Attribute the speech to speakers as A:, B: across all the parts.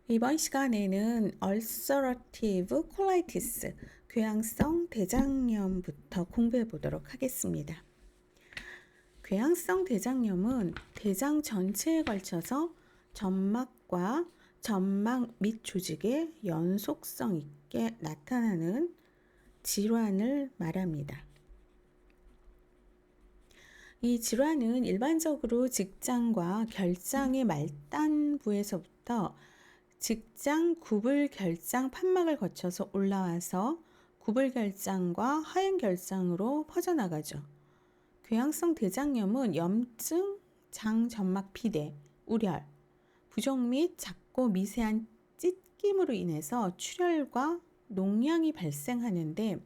A: 이번 시간에는 ulcerative colitis, 궤양성 대장염부터 공부해 보도록 하겠습니다. 궤양성 대장염은 대장 전체에 걸쳐서 점막과 점막 밑 조직에 연속성 있게 나타나는 질환을 말합니다. 이 질환은 일반적으로 직장과 결장의 말단부에서부터 직장 구불결장 판막을 거쳐서 올라와서 구불결장과 하행결장으로 퍼져나가죠. 궤양성 대장염은 염증, 장점막 비대, 우렬, 부종 및 작고 미세한 찢김으로 인해서 출혈과 농양이 발생하는데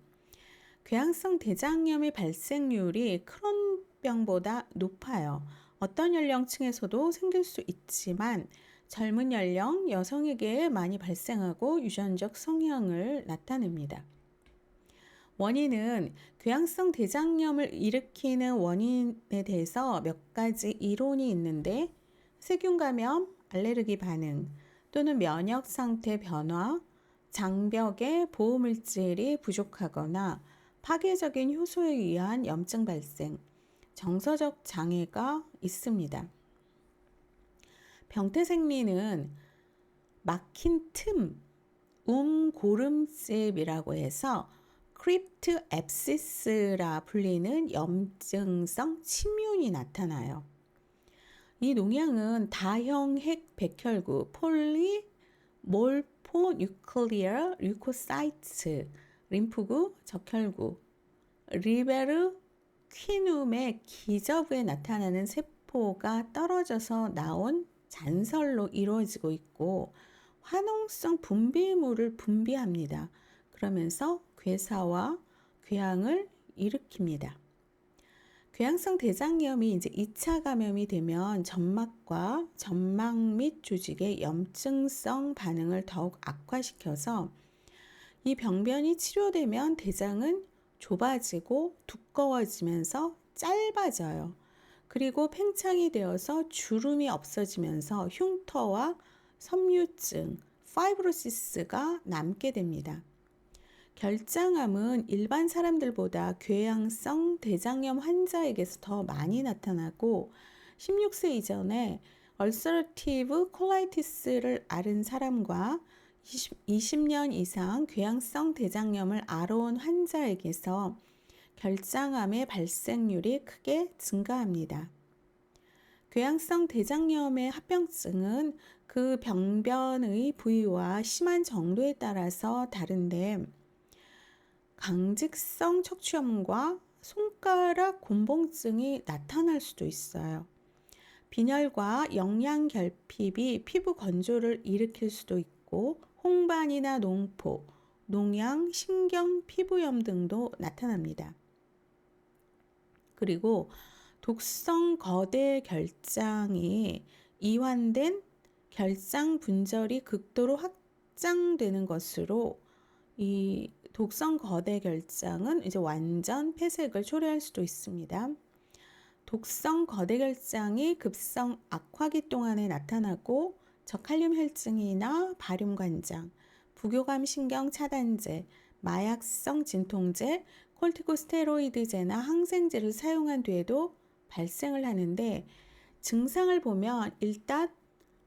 A: 궤양성 대장염의 발생률이 크론병보다 높아요. 어떤 연령층에서도 생길 수 있지만 젊은 연령 여성에게 많이 발생하고 유전적 성향을 나타냅니다. 원인은 궤양성 대장염을 일으키는 원인에 대해서 몇 가지 이론이 있는데 세균 감염, 알레르기 반응 또는 면역 상태 변화, 장벽의 보호물질이 부족하거나 파괴적인 효소에 의한 염증 발생, 정서적 장애가 있습니다. 병태 생리는 막힌 틈, 고름집이라고 해서 크립트 앱시스라 불리는 염증성 침윤이 나타나요. 이 농양은 다형 핵 백혈구 폴리 몰포뉴클리어 류코사이트, 림프구, 적혈구, 리베르 퀴눔의 기저부에 나타나는 세포가 떨어져서 나온 잔설로 이루어지고 있고 화농성 분비물을 분비합니다. 그러면서 괴사와 궤양을 일으킵니다. 궤양성 대장염이 이제 2차 감염이 되면 점막과 점막 및 조직의 염증성 반응을 더욱 악화시켜서 이 병변이 치료되면 대장은 좁아지고 두꺼워지면서 짧아져요. 그리고 팽창이 되어서 주름이 없어지면서 흉터와 섬유증, 파이브로시스가 남게 됩니다. 결장암은 일반 사람들보다 궤양성 대장염 환자에게서 더 많이 나타나고 16세 이전에 ulcerative colitis를 앓은 사람과 20년 이상 궤양성 대장염을 앓아온 환자에게서 결장암의 발생률이 크게 증가합니다. 궤양성 대장염의 합병증은 그 병변의 부위와 심한 정도에 따라서 다른데 강직성 척추염과 손가락 곤봉증이 나타날 수도 있어요. 빈혈과 영양결핍이 피부 건조를 일으킬 수도 있고 홍반이나 농포, 농양, 신경, 피부염 등도 나타납니다. 그리고 독성 거대 결장이 이완된 결장 분절이 극도로 확장되는 것으로 이 독성 거대 결장은 이제 완전 폐색을 초래할 수도 있습니다. 독성 거대 결장이 급성 악화기 동안에 나타나고 저칼륨 혈증이나 바륨 관장, 부교감 신경 차단제, 마약성 진통제, 콜티코스테로이드제나 항생제를 사용한 뒤에도 발생을 하는데 증상을 보면 일단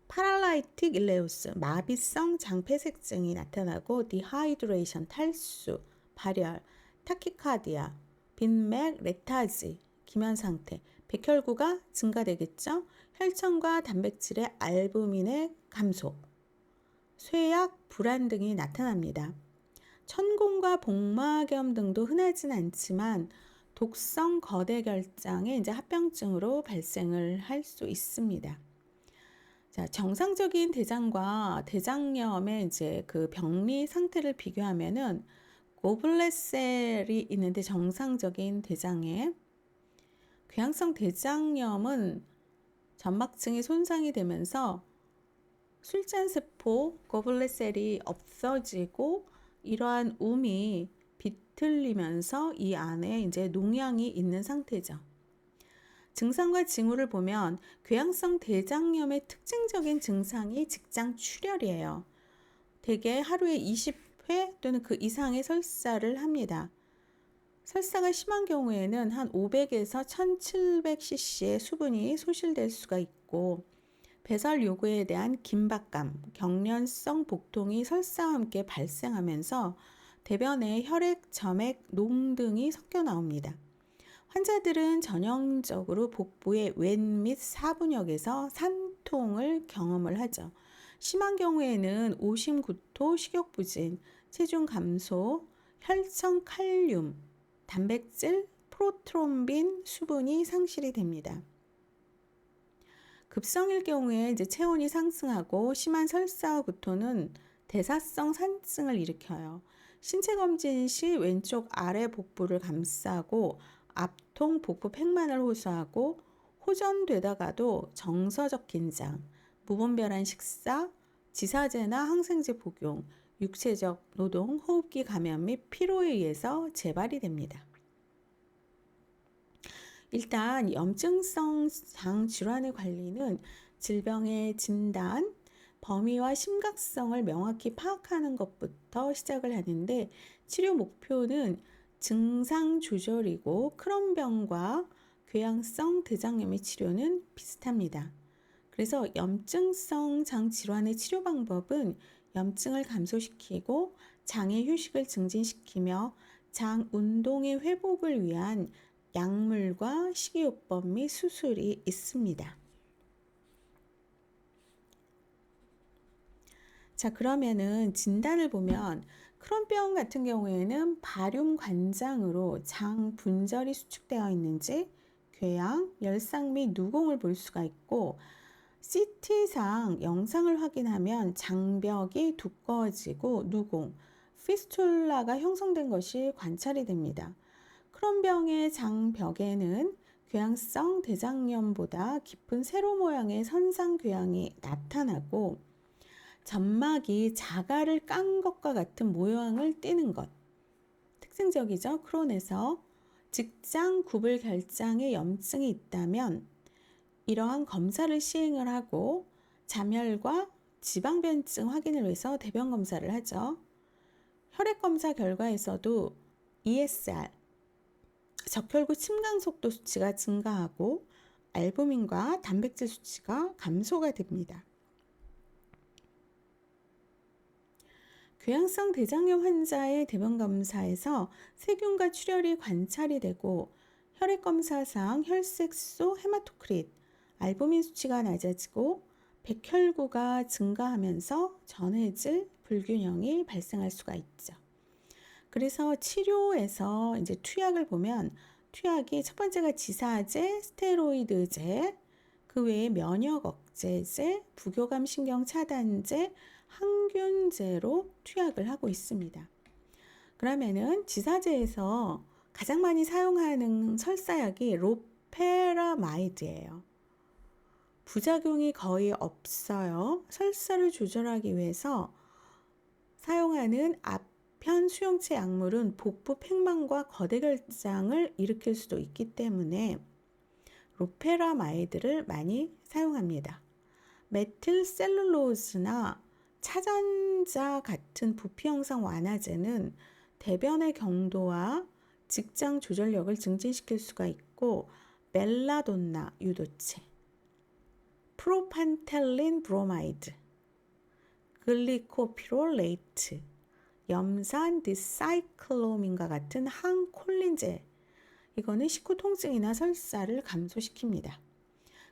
A: 파랄라이틱 일레우스, 마비성 장폐색증이 나타나고 디하이드레이션, 탈수, 발열, 타키카디아, 빈맥, 레타지, 기면 상태, 백혈구가 증가되겠죠. 혈청과 단백질의 알부민의 감소, 쇠약, 불안 등이 나타납니다. 천공과 복막염 등도 흔하진 않지만 독성 거대 결장의 이제 합병증으로 발생을 할 수 있습니다. 자, 정상적인 대장과 대장염의 이제 그 병리 상태를 비교하면은 고블렛셀이 있는데 정상적인 대장에 궤양성 대장염은 점막층이 손상이 되면서 술잔세포 고블렛셀이 없어지고 이러한 비틀리면서 이 안에 이제 농양이 있는 상태죠. 증상과 징후를 보면 궤양성 대장염의 특징적인 증상이 직장 출혈이에요. 대개 하루에 20회 또는 그 이상의 설사를 합니다. 설사가 심한 경우에는 한 500에서 1700cc의 수분이 소실될 수가 있고, 배설 요구에 대한 긴박감, 경련성 복통이 설사와 함께 발생하면서 대변에 혈액, 점액, 농 등이 섞여 나옵니다. 환자들은 전형적으로 복부의 왼 및 사분역에서 산통을 경험을 하죠. 심한 경우에는 오심, 구토, 식욕부진, 체중 감소, 혈청 칼륨, 단백질, 프로트롬빈, 수분이 상실이 됩니다. 급성일 경우에 체온이 상승하고 심한 설사와 구토는 대사성 산증을 일으켜요. 신체 검진 시 왼쪽 아래 복부를 감싸고 압통, 복부 팽만을 호소하고 호전되다가도 정서적 긴장, 무분별한 식사, 지사제나 항생제 복용, 육체적 노동, 호흡기 감염 및 피로에 의해서 재발이 됩니다. 일단 염증성 장 질환의 관리는 질병의 진단, 범위와 심각성을 명확히 파악하는 것부터 시작을 하는데, 치료 목표는 증상 조절이고 크론병과 궤양성 대장염의 치료는 비슷합니다. 그래서 염증성 장 질환의 치료 방법은 염증을 감소시키고 장의 휴식을 증진시키며 장 운동의 회복을 위한 약물과 식이요법 및 수술이 있습니다. 자, 그러면은 진단을 보면 크론병 같은 경우에는 바륨 관장으로 장 분절이 수축되어 있는지 궤양, 열상 및 누공을 볼 수가 있고, CT상 영상을 확인하면 장벽이 두꺼워지고 누공, 피스툴라가 형성된 것이 관찰이 됩니다. 크론병의 장벽에는 궤양성 대장염보다 깊은 세로 모양의 선상 궤양이 나타나고, 점막이 자갈을 깐 것과 같은 모양을 띠는 것, 특징적이죠. 크론에서 직장 구불 결장에 염증이 있다면 이러한 검사를 시행을 하고 잠열과 지방변증 확인을 위해서 대변 검사를 하죠. 혈액 검사 결과에서도 ESR, 적혈구 침강 속도 수치가 증가하고 알부민과 단백질 수치가 감소가 됩니다. 궤양성 대장염 환자의 대변 검사에서 세균과 출혈이 관찰이 되고, 혈액 검사상 혈색소, 헤마토크릿, 알부민 수치가 낮아지고 백혈구가 증가하면서 전해질 불균형이 발생할 수가 있죠. 그래서 치료에서 투약을 보면, 투약이 첫 번째가 지사제, 스테로이드제, 그 외에 면역 억제제, 부교감 신경 차단제, 항균제로 투약을 하고 있습니다. 그러면은 지사제에서 가장 많이 사용하는 설사약이 로페라마이드예요. 부작용이 거의 없어요. 설사를 조절하기 위해서 사용하는 앞편 수용체 약물은 복부 팽만과 거대 결장을 일으킬 수도 있기 때문에 로페라마이드를 많이 사용합니다. 메틸셀룰로즈나 차전자 같은 부피 형상 완화제는 대변의 경도와 직장 조절력을 증진시킬 수가 있고, 멜라돈나 유도체, 프로판텔린 브로마이드, 글리코피롤레이트, 염산 디사이클로민과 같은 항콜린제, 이거는 식후 통증이나 설사를 감소시킵니다.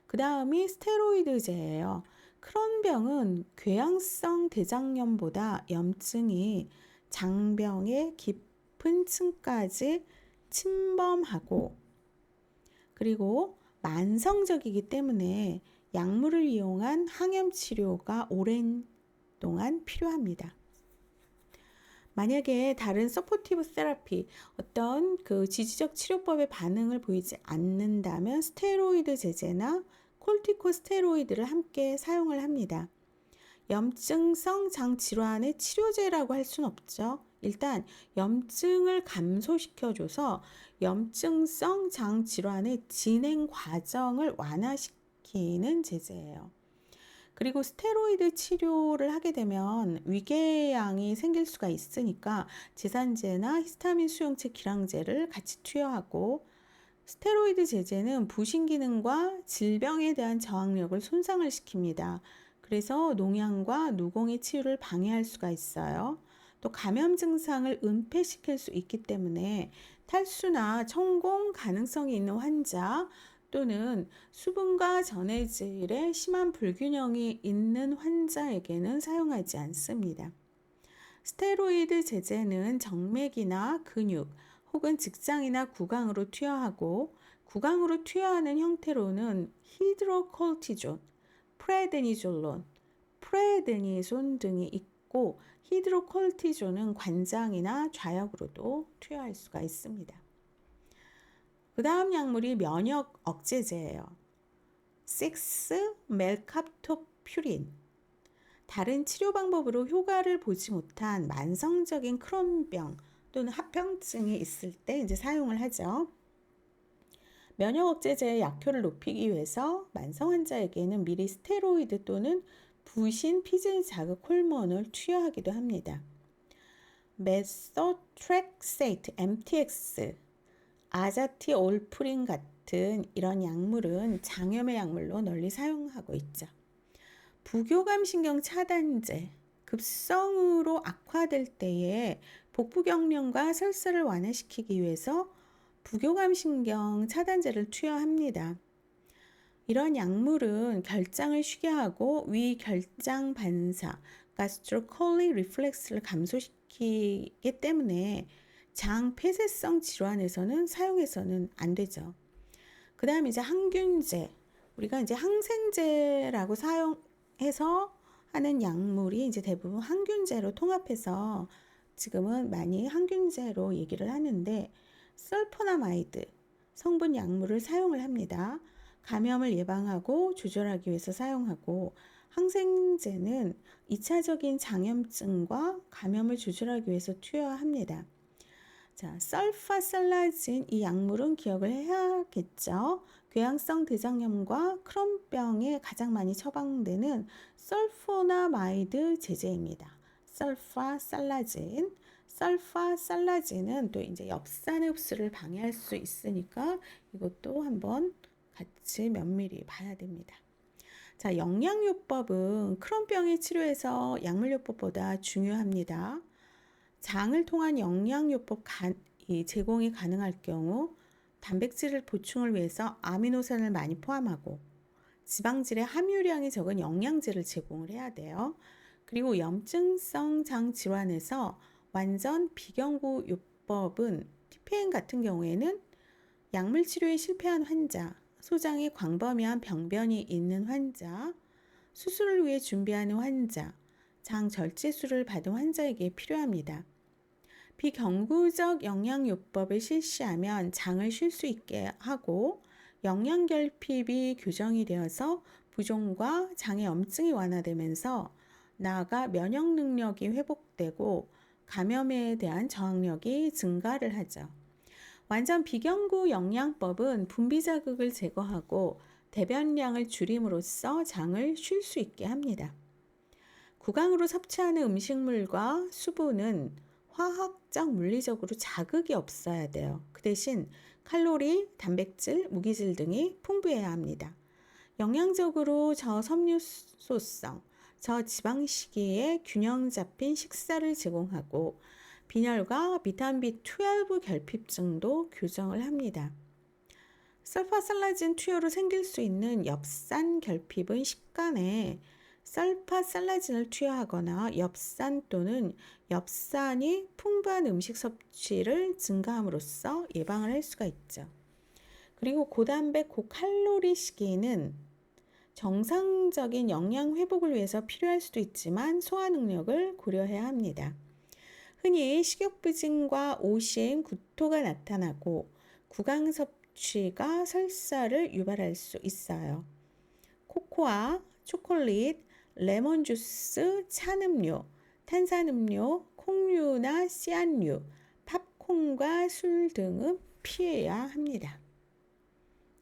A: 그 다음이 스테로이드제예요. 크론병은 궤양성 대장염보다 염증이 장병의 깊은 층까지 침범하고, 그리고 만성적이기 때문에 약물을 이용한 항염 치료가 오랜 동안 필요합니다. 만약에 다른 서포티브 세라피, 어떤 지지적 치료법의 반응을 보이지 않는다면 스테로이드 제제나 콜티코스테로이드를 함께 사용을 합니다. 염증성 장 질환의 치료제라고 할 수는 없죠. 일단 염증을 감소시켜줘서 염증성 장 질환의 진행 과정을 완화시키는 제제예요. 그리고 스테로이드 치료를 하게 되면 위궤양이 생길 수가 있으니까 제산제나 히스타민 수용체 기량제를 같이 투여하고, 스테로이드 제제는 부신 기능과 질병에 대한 저항력을 손상을 시킵니다. 그래서 농양과 누공의 치유를 방해할 수가 있어요. 또 감염 증상을 은폐시킬 수 있기 때문에 탈수나 천공 가능성이 있는 환자, 또는 수분과 전해질에 심한 불균형이 있는 환자에게는 사용하지 않습니다. 스테로이드 제제는 정맥이나 근육 혹은 직장이나 구강으로 투여하고, 구강으로 투여하는 형태로는 히드로콜티존, 프레드니졸론, 프레드니손 등이 있고, 히드로콜티존은 관장이나 좌약으로도 투여할 수가 있습니다. 그 다음 약물이 면역 억제제예요. 6-멜캅토퓨린. 다른 치료 방법으로 효과를 보지 못한 만성적인 크론병 또는 합병증이 있을 때 이제 사용을 하죠. 면역 억제제의 약효를 높이기 위해서 만성 환자에게는 미리 스테로이드 또는 부신 피질 자극 호르몬을 투여하기도 합니다. 메소트렉세이트, MTX, 아자티올프린 같은 이런 약물은 장염의 약물로 널리 사용하고 있죠. 부교감신경 차단제, 급성으로 악화될 때에 복부경련과 설사를 완화시키기 위해서 부교감신경 차단제를 투여합니다. 이런 약물은 결장을 쉬게 하고 위결장 반사, 가스트로콜리 리플렉스를 감소시키기 때문에 장 폐쇄성 질환에서는 사용해서는 안 되죠. 그 다음 이제 항균제, 우리가 이제 항생제라고 사용해서 하는 약물이 이제 대부분 항균제로 통합해서 지금은 많이 항균제로 얘기를 하는데, 설포나마이드 성분 약물을 사용을 합니다. 감염을 예방하고 조절하기 위해서 사용하고, 항생제는 2차적인 장염증과 감염을 조절하기 위해서 투여합니다. 자, 설파살라진, 이 약물은 기억을 해야겠죠. 궤양성 대장염과 크론병에 가장 많이 처방되는 설포나마이드 제제입니다. 설파살라진. 설파살라진은 또 이제 엽산 흡수를 방해할 수 있으니까 이것도 한번 같이 면밀히 봐야 됩니다. 자, 영양요법은 크론병의 치료에서 약물요법보다 중요합니다. 장을 통한 영양요법 제공이 가능할 경우 단백질 보충을 위해서 아미노산을 많이 포함하고 지방질의 함유량이 적은 영양제를 제공을 해야 돼요. 그리고 염증성 장 질환에서 완전 비경구 요법은 TPN 같은 경우에는 약물 치료에 실패한 환자, 소장에 광범위한 병변이 있는 환자, 수술을 위해 준비하는 환자, 장 절제술을 받은 환자에게 필요합니다. 비경구적 영양요법을 실시하면 장을 쉴 수 있게 하고 영양결핍이 교정이 되어서 부종과 장의 염증이 완화되면서 나아가 면역 능력이 회복되고 감염에 대한 저항력이 증가를 하죠. 완전 비경구 영양법은 분비 자극을 제거하고 대변량을 줄임으로써 장을 쉴 수 있게 합니다. 구강으로 섭취하는 음식물과 수분은 화학적, 물리적으로 자극이 없어야 돼요. 그 대신 칼로리, 단백질, 무기질 등이 풍부해야 합니다. 영양적으로 저섬유소성, 저지방식이의 균형 잡힌 식사를 제공하고 빈혈과 비타민 B12 결핍증도 교정을 합니다. 설파살라진 투여로 생길 수 있는 엽산 결핍은 식간에 설파살라진을 투여하거나 엽산 또는 엽산이 풍부한 음식 섭취를 증가함으로써 예방을 할 수가 있죠. 그리고 고단백, 고칼로리 식이는 정상적인 영양 회복을 위해서 필요할 수도 있지만 소화 능력을 고려해야 합니다. 흔히 식욕부진과 오심, 구토가 나타나고 구강 섭취가 설사를 유발할 수 있어요. 코코아, 초콜릿, 레몬주스, 찬음료, 탄산음료, 폭류나 씨앗류, 팝콘과 술 등은 피해야 합니다.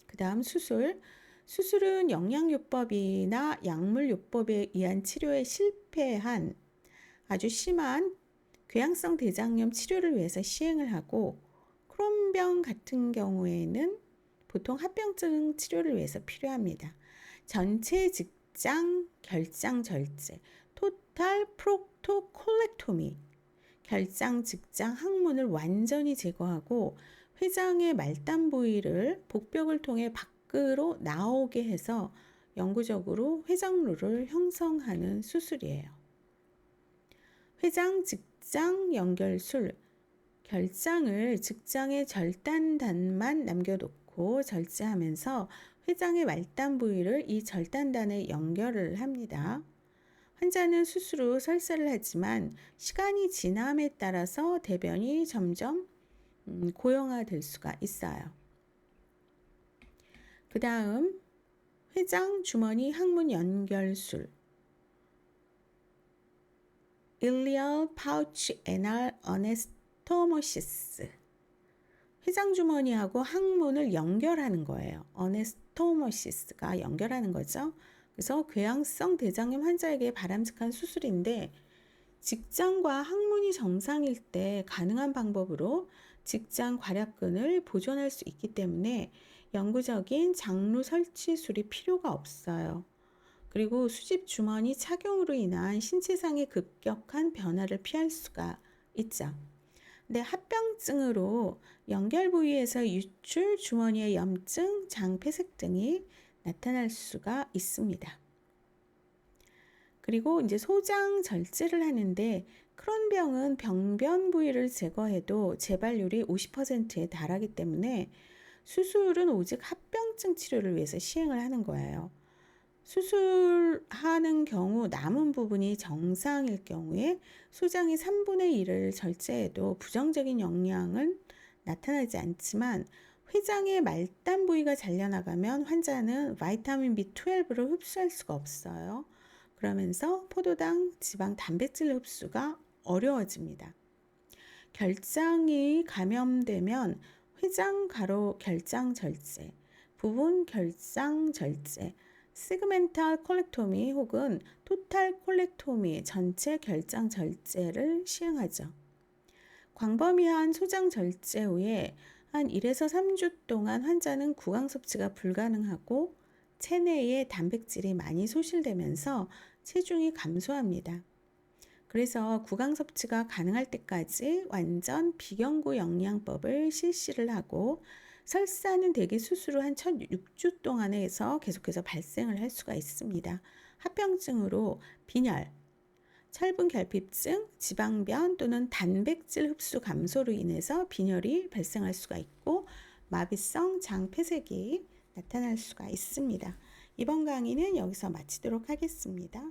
A: 그 다음 수술. 수술은 영양요법이나 약물요법에 의한 치료에 실패한 아주 심한 궤양성 대장염 치료를 위해서 시행을 하고, 크론병 같은 경우에는 보통 합병증 치료를 위해서 필요합니다. 전체 직장 결장 절제, 토탈 프록토콜렉토미, 결장 직장 항문을 완전히 제거하고 회장의 말단 부위를 복벽을 통해 밖으로 나오게 해서 영구적으로 회장루를 형성하는 수술이에요. 회장 직장 연결술, 결장을 직장의 절단단만 남겨놓고 절제하면서 회장의 말단 부위를 이 절단단에 연결을 합니다. 환자는 수술 후 설사를 하지만 시간이 지남에 따라서 대변이 점점 고형화될 수가 있어요. 그 다음 회장 주머니 항문 연결술, Ileal Pouch Anal Anastomosis, 회장 주머니하고 항문을 연결하는 거예요. 어네스토모시스가 연결하는 거죠. 그래서 궤양성 대장염 환자에게 바람직한 수술인데, 직장과 항문이 정상일 때 가능한 방법으로 직장 괄약근을 보존할 수 있기 때문에 영구적인 장루 설치술이 필요가 없어요. 그리고 수직 주머니 착용으로 인한 신체상의 급격한 변화를 피할 수가 있죠. 근데 합병증으로 연결 부위에서 유출, 주머니의 염증, 장폐색 등이 나타날 수가 있습니다. 그리고 이제 소장 절제를 하는데, 크론병은 병변 부위를 제거해도 재발률이 50%에 달하기 때문에 수술은 오직 합병증 치료를 위해서 시행을 하는 거예요. 수술하는 경우 남은 부분이 정상일 경우에 소장의 3분의 1을 절제해도 부정적인 영향은 나타나지 않지만, 회장의 말단 부위가 잘려나가면 환자는 바이타민 B12를 흡수할 수가 없어요. 그러면서 포도당, 지방, 단백질 흡수가 어려워집니다. 결장이 감염되면 회장 가로 결장 절제, 부분 결장 절제, 시그멘탈 콜렉토미 혹은 토탈 콜렉토미, 전체 결장 절제를 시행하죠. 광범위한 소장 절제 후에 한 1에서 3주 동안 환자는 구강 섭취가 불가능하고 체내에 단백질이 많이 소실되면서 체중이 감소합니다. 그래서 구강 섭취가 가능할 때까지 완전 비경구 영양법을 실시를 하고, 설사는 대개 수술 후 한 첫 6주 동안에 해서 계속해서 발생을 할 수가 있습니다. 합병증으로 빈혈, 철분 결핍증, 지방변 또는 단백질 흡수 감소로 인해서 빈혈이 발생할 수가 있고, 마비성 장폐색이 나타날 수가 있습니다. 이번 강의는 여기서 마치도록 하겠습니다.